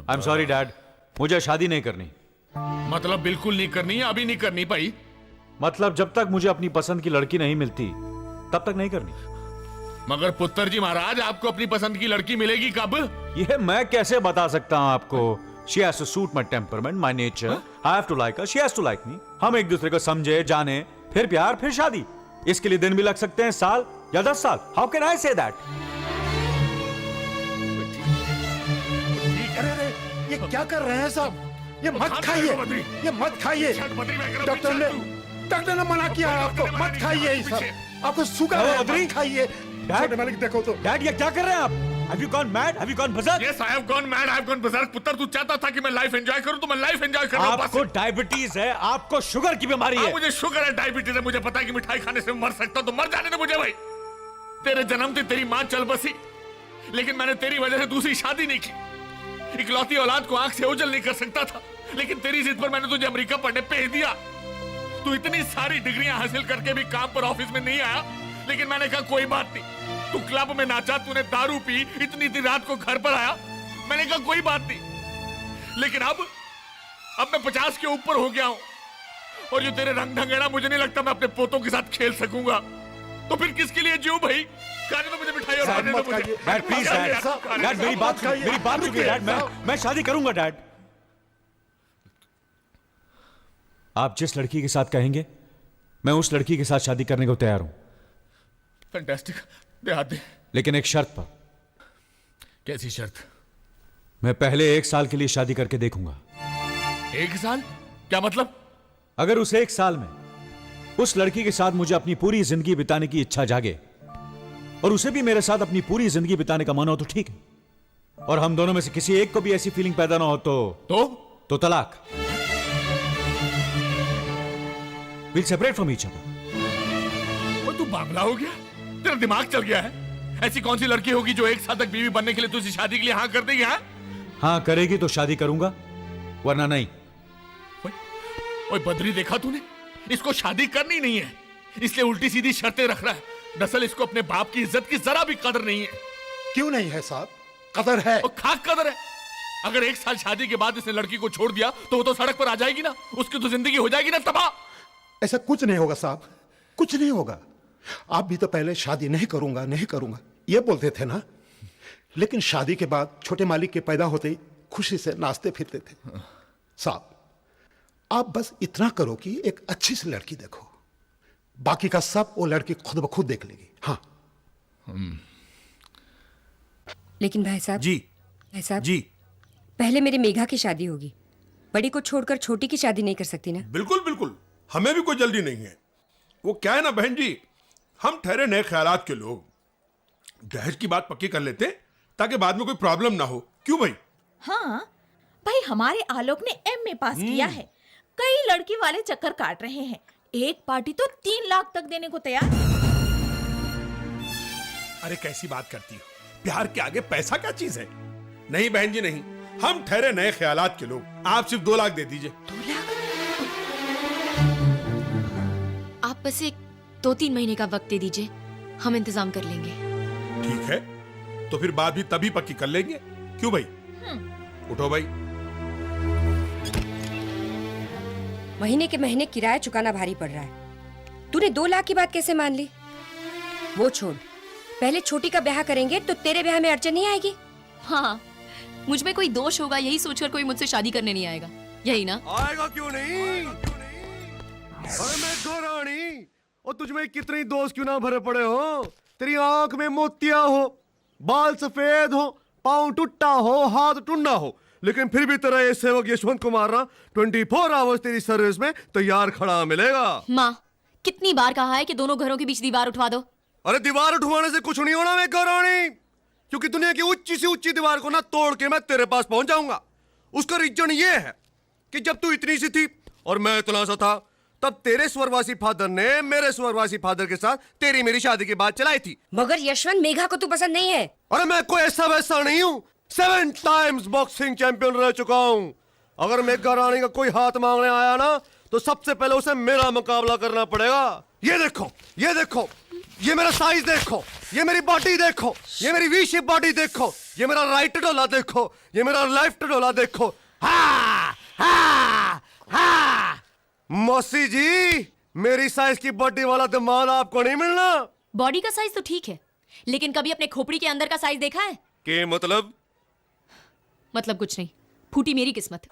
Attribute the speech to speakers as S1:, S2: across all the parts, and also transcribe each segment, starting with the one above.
S1: I am sorry dad, मुझे शादी नहीं करनी।
S2: मतलब बिल्कुल नहीं करनी है? अभी नहीं करनी भाई?
S1: मतलब जब तक मुझे अपनी पसंद की लड़की नहीं मिलती तब तक नहीं करनी।
S2: मगर पुत्र जी महाराज, आपको अपनी पसंद की लड़की मिलेगी कब?
S1: ये मैं कैसे बता सकता हूँ आपको? She has to suit my temperament, my nature. I have to like her, she has to like me. हम एक दूसरे को समझे, जाने, फिर प्यार, फिर शादी। इसके लिए दिन भी लग सकते हैं, साल या 10 साल। How can I say that?
S3: अरे ये क्या कर रहे हैं साहब? ये मत खाइए, ये मत खाइए। डॉक्टर ने मना किया है आपको, मत खाइए ये सब। आपको शुगर है, मत खाइए। छोटे मालिक देखो तो।
S1: डैड ये क्या कर रहे हैं आप? Have you gone mad? Have you gone berserk?
S2: Yes, I have gone mad. I have gone berserk. पुत्र, तू चाहता था कि मैं लाइफ एंजॉय करूं तो मैं लाइफ एंजॉय कर रहा हूं।
S1: आपको डायबिटीज है, आपको शुगर की बीमारी है।
S2: मुझे शुगर है, डायबिटीज है, मुझे पता है कि मिठाई खाने से मर सकता हूं, तो मर जाने दे मुझे भाई। तेरे जन्म से तेरी मां चल बसी, लेकिन मैंने तेरी वजह से दूसरी शादी नहीं की। इकलौती औलाद को आंख से ओझल नहीं कर सकता था, लेकिन तेरी जिद पर मैंने तुझे अमेरिका पढ़ने भेज दिया। तू इतनी सारी डिग्रियां हासिल करके भी काम पर ऑफिस में नहीं आया, लेकिन मैंने कहा कोई बात नहीं। तू क्लब में नाचा, तूने दारू पी, इतनी रात को घर पर आया, मैंने कहा कोई बात नहीं। लेकिन अब मैं 50 के ऊपर हो गया हूं, और जो तेरे रंग ढंगेड़ा, मुझे नहीं लगता मैं अपने पोतों के साथ खेल सकूंगा। तो फिर किसके लिए जीऊं भाई? खाने तो मुझे मिठाई और खाने तो मुझे।
S1: डैड प्लीज डैड, मेरी बात सुनिए डैड। मैं शादी करूंगा डैड। आप जिस लड़की के साथ कहेंगे, मैं उस लड़की के साथ शादी करने को तैयार हूं।
S2: फैंटास्टिक, दे।
S1: लेकिन एक शर्त पर।
S2: कैसी शर्त?
S1: मैं पहले 1 साल के लिए शादी करके देखूंगा।
S2: 1 साल? क्या मतलब?
S1: अगर उस 1 साल में उस लड़की के साथ मुझे अपनी पूरी जिंदगी बिताने की इच्छा जागे, और उसे भी मेरे साथ अपनी पूरी जिंदगी बिताने का मन हो, तो ठीक है। और हम दोनों में से किसी एक को भी ऐसी फीलिंग पैदा ना हो तो तलाक। Will separate from each other.
S2: तू बावला हो गया? तेरा दिमाग चल गया है? ऐसी कौन सी लड़की होगी जो 1 साल तक बीवी बनने के लिए तुझे शादी के लिए हाँ कर देगी?
S1: हाँ करेगी तो शादी करूंगा, वरना नहीं।
S2: ओए बद्री, देखा तूने? इसको शादी करनी नहीं है, इसलिए उल्टी सीधी शर्तें रख रहा है। दरअसल इसको अपने बाप की इज्जत की जरा भी कदर नहीं है।
S3: क्यों नहीं है साहब? कदर है।
S2: और खाक कदर है। अगर 1 साल शादी के बाद इसने लड़की को छोड़ दिया तो वो तो सड़क पर आ जाएगी ना, उसकी तो जिंदगी हो जाएगी ना तबाह।
S3: ऐसा कुछ नहीं होगा साहब, कुछ नहीं होगा। आप भी तो पहले शादी नहीं करूंगा ये बोलते थे ना, लेकिन शादी के बाद छोटे मालिक के पैदा होते ही खुशी से नाचते फिरते थे। साहब, आप बस इतना करो कि एक अच्छी सी लड़की देखो, बाकी का सब वो लड़की खुद ब खुद देख लेगी। हाँ।
S4: लेकिन भाई साहब
S5: जी,
S4: पहले मेरी मेघा की शादी होगी, बड़ी को छोड़कर छोटी की शादी नहीं कर सकती ना?
S5: बिल्कुल, हमें भी कोई जल्दी नहीं है। वो क्या है ना बहन जी, हम ठहरे नए ख्यालात के लोग, दहेज की बात पक्की कर लेते ताकि बाद में कोई प्रॉब्लम ना हो। क्यों भाई?
S6: हाँ भाई, हमारे आलोक ने एमए पास किया है, कई लड़की वाले चक्कर काट रहे हैं, एक पार्टी तो 3 लाख तक देने को तैयार है।
S5: अरे कैसी बात करती हो? प्यार के आगे पैसा क्या चीज है? नहीं बहन जी नहीं, हम ठहरे नए ख्यालात के लोग, आप सिर्फ 2 लाख दे दीजिए।
S6: 2 लाख?
S7: आप बस एक 2-3 महीने का वक्त दे दीजिए, हम इंतजाम कर लेंगे।
S5: ठीक है, तो फिर बात भी तभी पक्की कर लेंगे। क्यों भाई? उठो भाई।
S4: महीने के महीने किराया चुकाना भारी पड़ रहा है। तूने 2 लाख की बात कैसे मान ली? वो छोड़, पहले छोटी का ब्याह करेंगे तो तेरे ब्याह में अड़चन नहीं आएगी।
S7: हाँ, मुझ में कोई दोष होगा यही सोचकर कोई मुझसे शादी करने नहीं आएगा, यही ना?
S8: आएगा क्यों नहीं? अरे मैं रानी, और तुझमें कितने दोस्त क्यों ना भरे पड़े हो? तेरी आंख में मोतिया हो, बाल सफेद हो, पाँव टूटा हो, हाथ टुंडा हो, लेकिन फिर भी तेरा ये सेवक यशवंत कुमार ना 24 आवर्स तेरी सर्विस में तैयार खड़ा मिलेगा।
S7: माँ, कितनी बार कहा है कि दोनों घरों के बीच दीवार उठवा दो?
S8: अरे दीवार उठवाने से कुछ नहीं होना मैं रानी, क्योंकि दुनिया की ऊंची से ऊंची दीवार को ना तोड़ के मैं तेरे पास पहुंच जाऊंगा। उसका रीजन ये है कि जब तू इतनी सी थी और मैं इतना सा था, तब तेरे स्वर्गवासी फादर ने मेरे स्वर्गवासी फादर के साथ तेरी मेरी शादी की बात चलाई थी।
S4: मगर यशवंत, मेघा को तू पसंद नहीं है।
S8: अरे मैं कोई ऐसा वैसा नहीं हूँ, 7 टाइम्स बॉक्सिंग चैंपियन रह चुका हूँ। अगर मेघा रानी का कोई हाथ मांगने आया ना, तो सबसे पहले उसे मेरा मुकाबला करना पड़ेगा। ये देखो ये मेरा साइज देखो, ये मेरी बॉडी देखो, ये मेरी वी शेप बॉडी देखो, ये मेरा राइट डोला देखो, ये मेरा लेफ्ट डोला देखो। हा हा हा। मौसी जी, मेरी साइज की बॉडी वाला दिमाग आपको नहीं मिलना।
S7: बॉडी का साइज तो ठीक है, लेकिन कभी अपने खोपड़ी के अंदर का साइज देखा है?
S8: के मतलब?
S7: मतलब कुछ नहीं, फूटी मेरी किस्मत।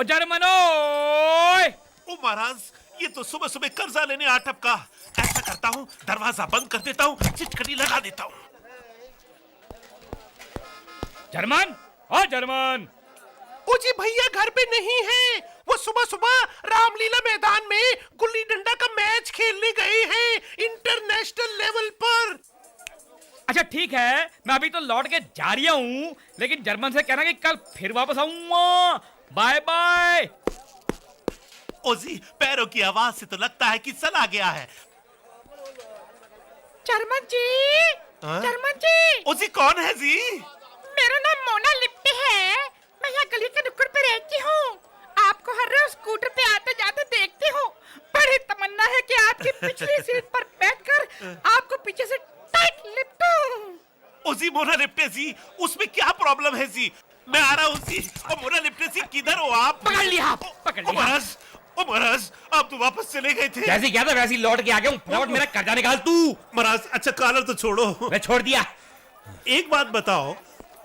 S9: ओ जर्मनोय!
S10: ओ महाराज, ये तो सुबह सुबह कर्जा लेने आ टपका। ऐसा करता हूँ, दरवाजा बंद कर देता हूँ, चिटकनी लगा देता हूँ।
S9: जर्मन, ओ जर्मन!
S10: ओ जी भैया घर पे नहीं है। वो सुबह सुबह रामलीला मैदान में गुल्ली डंडा का मैच खेलने गए हैं, इंटरनेशनल लेवल पर।
S9: अच्छा ठीक है, मैं अभी तो लौट के जा रहा हूँ, लेकिन जर्मन से कहना कि कल फिर वापस आऊंगा। Bye bye.
S10: ओ जी, पैरों की आवाज से तो लगता है कि चला गया है।
S6: जर्मन जी, जर्मन जी।
S10: ओ जी कौन है जी?
S6: मेरा नाम मोना लिप्टी है। मैं यहाँ गली के नुक्कड़ पे रहती हूँ। आपको हर रोज स्कूटर पे आते जाते देखती हूँ। बड़ी तमन्ना है कि आपकी पिछली सीट पर बैठकर आपको पीछे से टाइट लिपटूं।
S10: ओ जी मोना लिप्टे जी, उसमें क्या प्रॉब्लम है जी? मैं आ रहा हूँ जी। ओ मोना लिप्टे जी, किधर हो आप?
S9: पकड़ लिया, पकड़ लिया।
S10: ओ महाराज, आप तो वापस चले गए थे।
S9: जैसे क्या था वैसे ही लौट के आ गया हूँ। फटाफट मेरा कर्जा निकाल तू।
S10: महाराज, अच्छा कॉलर तो छोड़ो।
S9: मैं छोड़ दिया।
S10: एक बात बताओ,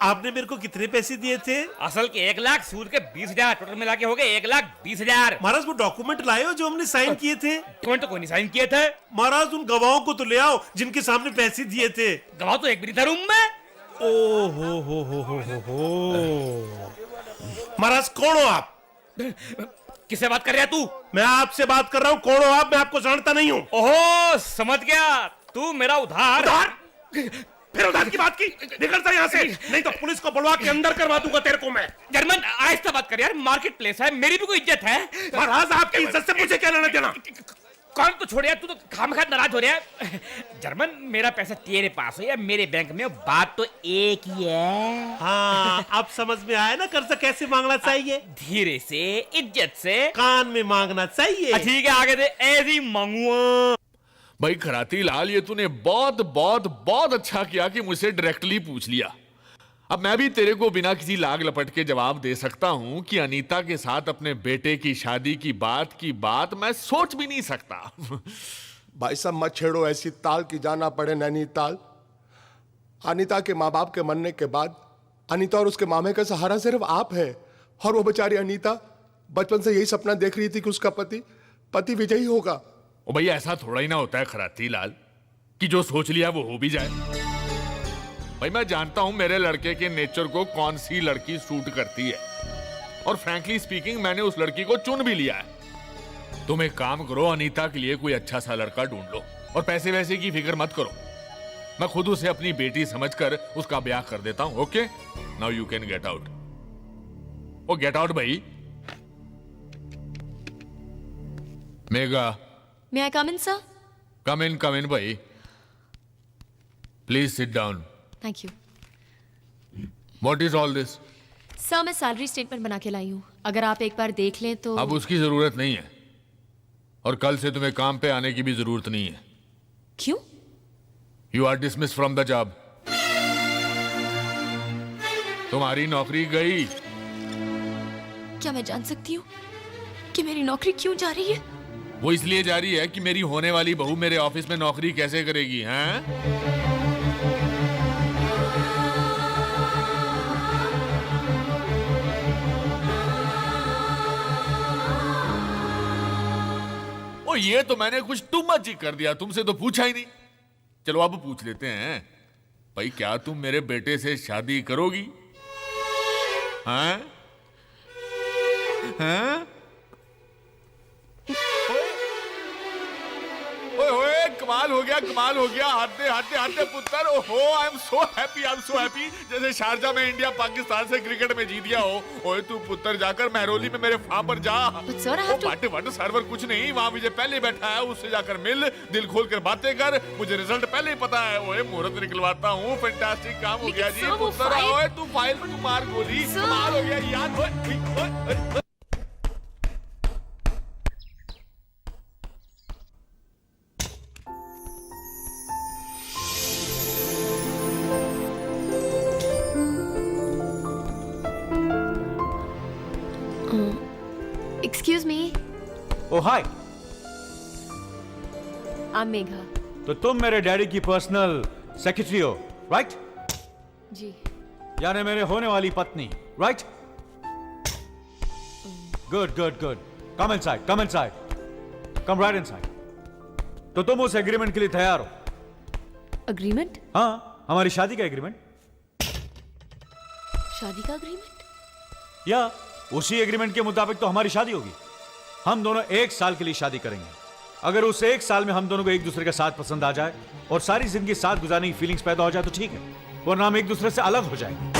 S10: आपने मेरे को कितने पैसे दिए थे?
S9: असल के 1 लाख, सूद के 20,000, टोटल मिला के हो गए 1,20,000।
S10: महाराज वो डॉक्यूमेंट लाए हो जो हमने साइन किए थे?
S9: डॉक्यूमेंट तो कोई नहीं साइन किए थे।
S10: महाराज उन गवाहों को तो ले आओ जिनके सामने पैसे दिए थे।
S9: गवाह तो एक भी नहीं था रूम में।
S10: ओ हो। महाराज कौन हो आप?
S9: किससे बात कर रहा है तू?
S10: मैं आपसे बात कर रहा हूँ। कौन हो आप? मैं आपको जानता नहीं हूँ।
S9: ओहो, समझ गया, तू मेरा उधार।
S10: फिर उधार की बात की? निकलता यहाँ से, नहीं तो पुलिस को बुलवा के अंदर करवा दूंगा तेरे को मैं।
S9: जर्मन, आहिस्ता बात कर यार, मार्केट प्लेस है, मेरी भी कोई इज्जत है।
S10: महाराज आपकी इज्जत से मुझे क्या लेना देना?
S9: कौन तो छोड़ यार, तू तो खामखा नाराज हो रहा है। जर्मन, मेरा पैसा तेरे पास हो या मेरे बैंक में, बात तो एक ही है।
S10: हाँ, अब समझ में आया ना कर्जा कैसे मांगना चाहिए।
S9: धीरे से, इज्जत से,
S10: कान में मांगना चाहिए।
S9: ठीक है, आगे दे, ऐसे ही मांगूंगा।
S2: भाई खराती लाल, ये तूने बहुत बहुत बहुत अच्छा किया कि मुझसे डायरेक्टली पूछ लिया। अब मैं भी तेरे को बिना किसी लाग लपट के जवाब दे सकता हूं कि अनीता के साथ अपने बेटे की शादी की बात मैं सोच भी नहीं सकता।
S8: भाई साहब मत छेड़ो ऐसी ताल की जाना पड़े नैनीताल। अनीता के माँ बाप के मरने के बाद अनीता और उसके मामे का सहारा सिर्फ आप है। और वो बेचारी अनीता बचपन से यही सपना देख रही थी कि उसका पति विजयी होगा।
S2: ओ भैया, ऐसा थोड़ा ही ना होता है खराती लाल कि जो सोच लिया वो हो भी जाए। भाई मैं जानता हूं मेरे लड़के के नेचर को कौन सी लड़की सूट करती है, और फ्रैंकली स्पीकिंग मैंने उस लड़की को चुन भी लिया है। तुम एक काम करो, अनीता के लिए कोई अच्छा सा लड़का ढूंढ लो, और पैसे वैसे की फिक्र मत करो। मैं खुद उसे अपनी बेटी समझकर उसका ब्याह कर देता हूं। Okay, now you can get out. O get out भाई। Mega,
S7: May I come in, sir?
S2: come in भाई। Please sit down.
S7: Thank you.
S2: What is all this?
S7: Sir, मैं सैलरी स्टेटमेंट बना के लाई हूँ, अगर आप एक बार देख लें तो।
S2: अब उसकी जरूरत नहीं है, और कल से तुम्हें काम पे आने की भी जरूरत नहीं है।
S7: क्यों?
S2: You are dismissed from the job. तुम्हारी नौकरी गई।
S7: क्या मैं जान सकती हूँ कि मेरी नौकरी क्यों जा रही है?
S2: वो इसलिए जा रही है कि मेरी होने वाली बहू मेरे ऑफिस में नौकरी कैसे करेगी, हैं? ओ ये तो मैंने कुछ टू मच ही कर दिया, तुमसे तो पूछा ही नहीं। चलो अब पूछ लेते हैं, भाई क्या तुम मेरे बेटे से शादी करोगी? हैं? हैं? ओए कमाल हो गया, हारते पुत्र। ओहो, आई एम सो हैप्पी, जैसे शारजा में इंडिया पाकिस्तान से क्रिकेट में जीत गया हो। ओए तू पुत्र जाकर महरौली में मेरे फार्म पर जा।
S7: Sir, I have to...
S2: what server कुछ नहीं, वहाँ विजय पहले बैठा है, उससे जाकर मिल, दिल खोल कर बातें कर। मुझे रिजल्ट पहले ही पता है। ओए मुहूर्त निकलवाता हूँ, फैंटास्टिक काम हो गया जी पुत्र। ओए तू फाइल तू मार गोली, कमाल हो गया यार।
S7: एक्सक्यूज मी,
S1: ओ हाय,
S7: आई एम मेघा।
S1: तो तुम मेरे डैडी की पर्सनल सेक्रेटरी हो, राइट?
S7: जी।
S1: यानी मेरे होने वाली पत्नी, right? Good good good, come inside, come inside, come right inside. तो तुम उस एग्रीमेंट के लिए तैयार हो?
S7: अग्रीमेंट?
S1: हाँ, हमारी शादी का एग्रीमेंट।
S7: शादी का अग्रीमेंट?
S1: या उसी एग्रीमेंट के मुताबिक तो हमारी शादी होगी। हम दोनों 1 साल के लिए शादी करेंगे। अगर उस 1 साल में हम दोनों को एक दूसरे का साथ पसंद आ जाए और सारी जिंदगी साथ गुजारने की फीलिंग्स पैदा हो जाए तो ठीक है, वरना हम एक दूसरे से अलग हो जाएंगे।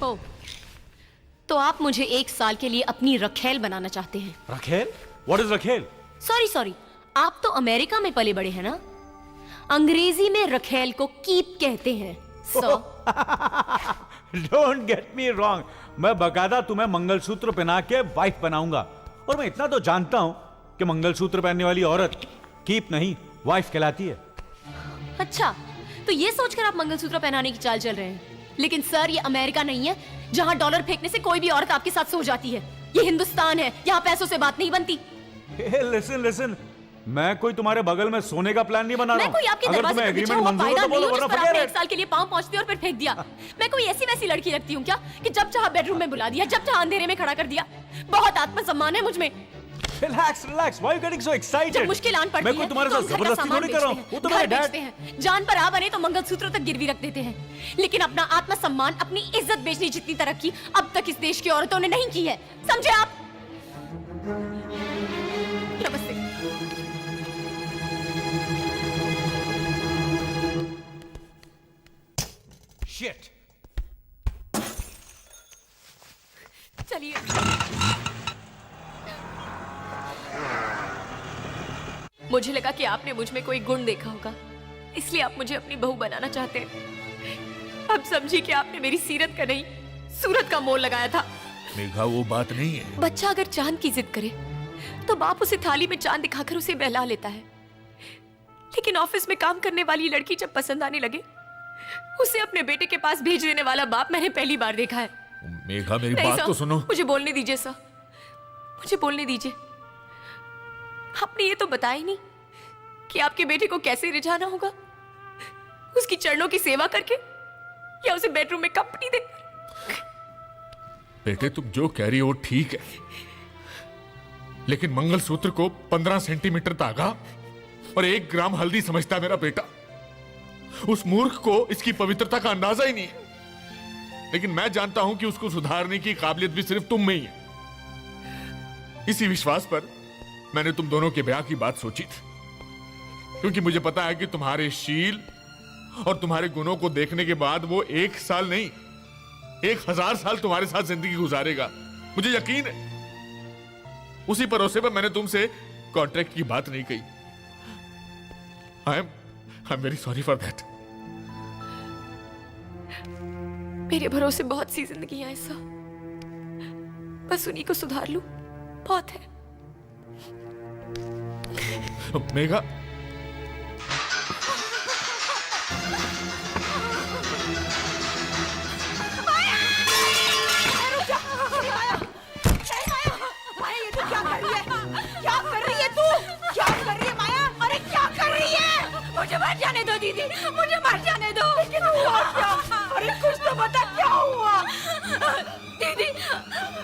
S7: ओ, तो आप मुझे 1 साल के लिए अपनी रखेल बनाना चाहते हैं?
S1: रखेल? व्हाट इज रखेल?
S7: सॉरी, आप तो अमेरिका में पले बड़े हैं ना? अंग्रेजी में रखेल को कीप कहते हैं।
S1: डोंट गेट मी रॉन्ग, मैं बकायदा तुम्हें मंगलसूत्र पहना के वाइफ बनाऊंगा। और मैं इतना तो जानता हूं कि मंगलसूत्र पहनने वाली औरत कीप नहीं, वाइफ कहलाती है।
S7: अच्छा, तो ये सोचकर आप मंगलसूत्र पहनाने की चाल चल रहे हैं। लेकिन सर, ये अमेरिका नहीं है जहां डॉलर फेंकने से कोई भी औरत आपके साथ सो जाती है। ये हिंदुस्तान है, यहाँ पैसों से बात नहीं बनती।
S1: लिसन लिसन, मैं कोई तुम्हारे बगल में सोने का प्लान नहीं बना रहा
S7: मैं
S1: हूं।
S7: कोई आपके
S1: अगर
S7: दरवाजे
S1: तुम्हें
S7: पर बिछा
S1: एग्रीमेंट
S7: हुआ
S1: मंजूर हो
S7: कायदा
S1: तो
S7: नहीं
S1: बोलो,
S7: हूं जिस
S1: वरना
S7: पर
S1: forget
S7: आपने
S1: it।
S7: 1 साल के लिए पाँव पहुंचती और फिर फेंक दिया। मैं कोई ऐसी वैसी लड़की लगती हूँ क्या कि जब चाहा बेडरूम में बुला दिया, जब चाहा अंधेरे में खड़ा कर दिया? बहुत आत्मसम्मान है मुझ में।
S1: Relax relax, why you getting so excited?
S7: जब मुश्किल आन पड़ती
S1: मैं
S7: है
S1: कोई तुम्हारे
S7: तो
S1: साथ
S7: हम घर का
S1: जबरदस्ती
S7: सामान
S1: थोड़ी कर रहा हूं।
S7: बेचते
S1: वो
S7: हैं,
S1: तुम्हारे
S7: घर
S1: डैड।
S7: बेचते हैं, जान पर आ बने तो मंगलसूत्र तक गिरवी रख देते हैं। लेकिन अपना आत्मसम्मान, अपनी इज्जत बेचने जितनी तरक्की अब तक इस देश की औरतों ने नहीं की है, समझे आप? नमस्ते।
S1: शिट।
S7: चलिए। मुझे लगा कि आपने मुझ में कोई गुण देखा होगा, इसलिए आप मुझे अपनी बहू बनाना चाहते हैं। अब समझी कि आपने मेरी सीरत का नहीं, सूरत का मोल लगाया था।
S2: मेघा, वो बात नहीं है।
S7: बच्चा अगर चांद की जिद करे तो बाप उसे थाली में चांद दिखाकर उसे बहला लेता है। लेकिन ऑफिस में काम करने वाली लड़की जब पसंद आने लगे, उसे अपने बेटे के पास भेज देने वाला बाप मैंने पहली बार देखा है।
S2: मेघा, मेरी
S7: नहीं
S2: बात
S7: सर,
S2: तो सुनो।
S7: मुझे बोलने दीजिए सर, मुझे बोलने दीजिए। आपने ये तो बताया ही नहीं कि आपके बेटे को कैसे रिझाना होगा, उसकी चरणों की सेवा करके या उसे बेडरूम में कंपनी दे।
S2: बेटे, तुम जो कह रही हो ठीक है, लेकिन मंगलसूत्र को 15 सेंटीमीटर धागा और 1 ग्राम हल्दी समझता है मेरा बेटा। उस मूर्ख को इसकी पवित्रता का अंदाजा ही नहीं है। लेकिन मैं जानता हूं कि उसको सुधारने की काबिलियत भी सिर्फ तुम में ही है। इसी विश्वास पर मैंने तुम दोनों के ब्याह की बात सोची थी, क्योंकि मुझे पता है कि तुम्हारे शील और तुम्हारे गुणों को देखने के बाद वो 1 साल नहीं 1000 साल तुम्हारे साथ जिंदगी गुजारेगा, मुझे यकीन है। उसी भरोसे पर मैंने तुमसे कॉन्ट्रैक्ट की बात नहीं कही। I am very sorry for that.
S7: मेरे भरोसे बहुत सी जिंदगियां हैं सर, बस उन्हीं को सुधार लूं बहुत है।
S2: मेघा,
S6: मुझे मर जाने दो दीदी, मुझे मर जाने दो। लेकिन हुआ क्या? अरे कुछ तो बता, क्या हुआ? दीदी,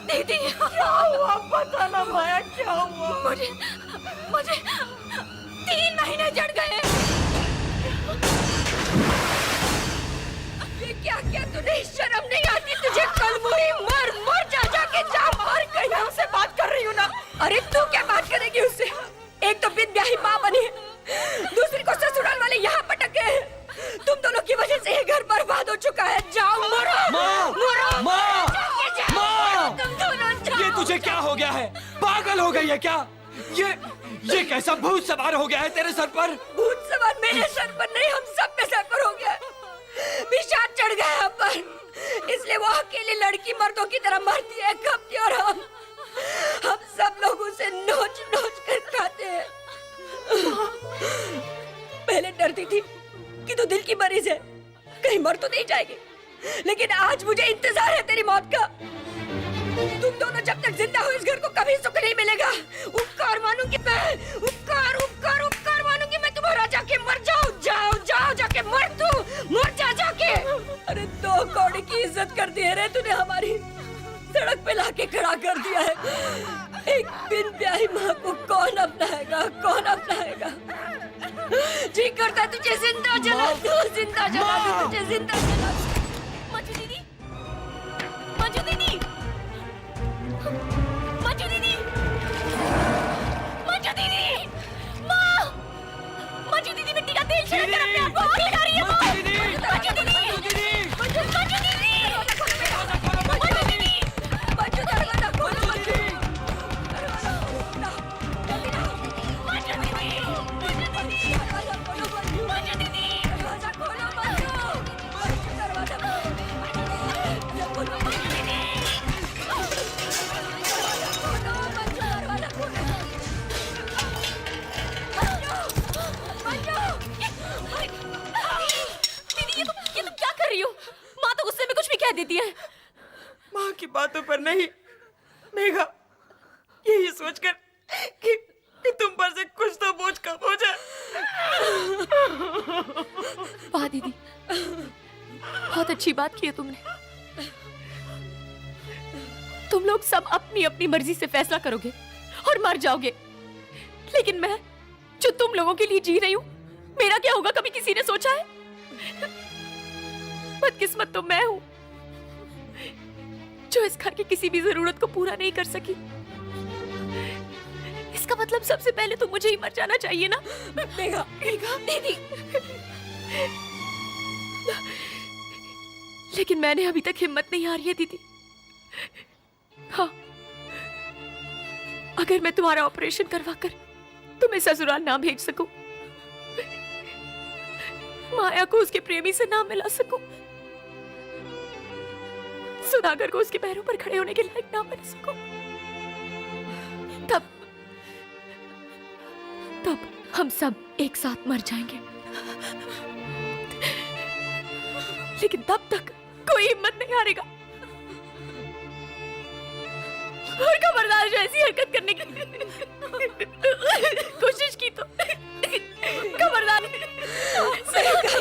S6: दीदी क्या हुआ? पता ना माया, क्या हुआ? मुझे 3 महीने जड़ गए। ये क्या किया तूने? शर्म नहीं आती तुझे? कल मुरी मर जाके जा मार। कहीं मैं उससे बात कर रही हूँ ना। अरे तू क्या बात करेगी उससे? एक तो बिन ब्याही माँ बनी है, दूसरी को ससुराल वाले यहाँ पटक गए हैं। तुम दोनों की वजह से ये घर बर्बाद हो चुका है। जाओ मरो। मरो।
S11: माँ!
S6: तुम दोनों जाओ।
S11: ये तुझे क्या हो गया है? पागल हो गई है क्या? ये कैसा भूत सवार हो गया है तेरे सर पर?
S6: भूत सवार मेरे सर पर नहीं, हम सब पे सर पर हो गया। विषाद चढ़ गया हम पर, इसलिए वो अकेली लड़की मर्दों की तरह मरती है, कपती, और हम सब लोग उसे नोच नोच कर खाते हैं।
S4: डरती थी कि तू दिल की मरीज है, कहीं मर तो नहीं जाएगी। लेकिन आज मुझे इंतजार है तेरी मौत का। तुम दोनों जब तक जिंदा हो इस घर को कभी सुख नहीं मिलेगा। उपकार मानूंगी मैं, उपकार उपकार उपकार मानूंगी मैं तुम्हारा। जाके मर जाओ, जाओ जाओ जाके मर, तू मर जा जाके। अरे 2 कौड़ी की इज्जत कर दी है रे तूने हमारी, सड़क पे लाके खड़ा कर दिया है। एक बिन ब्याही माँ को कौन अपनाएगा, कौन अपनाएगा। जी करता तुझे जिंदा जला दूं, जिंदा जला दूं, तुझे जिंदा जला दूं।
S7: मंजू दीदी, मंजू दीदी, मंजू दीदी, मंजू दीदी, माँ, मंजू दीदी मिट्टी का तेल छिड़क कर अपने आप को आग लगा रही है। माँ, मंजू दीदी, मंजू दीदी, मंजू दीदी, मंजू दीदी,
S4: मंजू दरवाजा खोलो, मंजू।
S7: ये तुम क्या कर रही हो? माँ तो गुस्से में कुछ भी कह देती है।
S11: माँ की बातों पर नहीं मेघा, यही सोचकर कि तुम पर से कुछ तो बोझ कम हो जाए।
S7: वाह दीदी, बहुत अच्छी बात की है तुमने। तुम लोग सब अपनी अपनी मर्जी से फैसला करोगे और मर जाओगे, लेकिन मैं जो तुम लोगों के लिए जी रही हूं, मेरा क्या होगा कभी किसी ने सोचा है? बदकिस्मत तो मैं हूं जो इस घर की किसी भी जरूरत को पूरा नहीं कर सकी। इसका मतलब सबसे पहले तो मुझे ही मर जाना चाहिए ना।
S4: मेघा, मेघा
S7: दीदी, लेकिन मैंने अभी तक हिम्मत नहीं हारी है दीदी। हाँ, अगर मैं तुम्हारा ऑपरेशन करवाकर तुम्हें ससुराल ना भेज सकूं, माया को उसके प्रेमी से ना मिला सकूं, सुधाकर को उसके पैरों पर खड़े होने के लायक ना बना सकूं, तब हम सब एक साथ मर जाएंगे। लेकिन तब तक कोई हिम्मत नहीं हारेगा। और खबरदार जो ऐसी हरकत करने की कोशिश की तो खबरदार।
S4: सही कहा।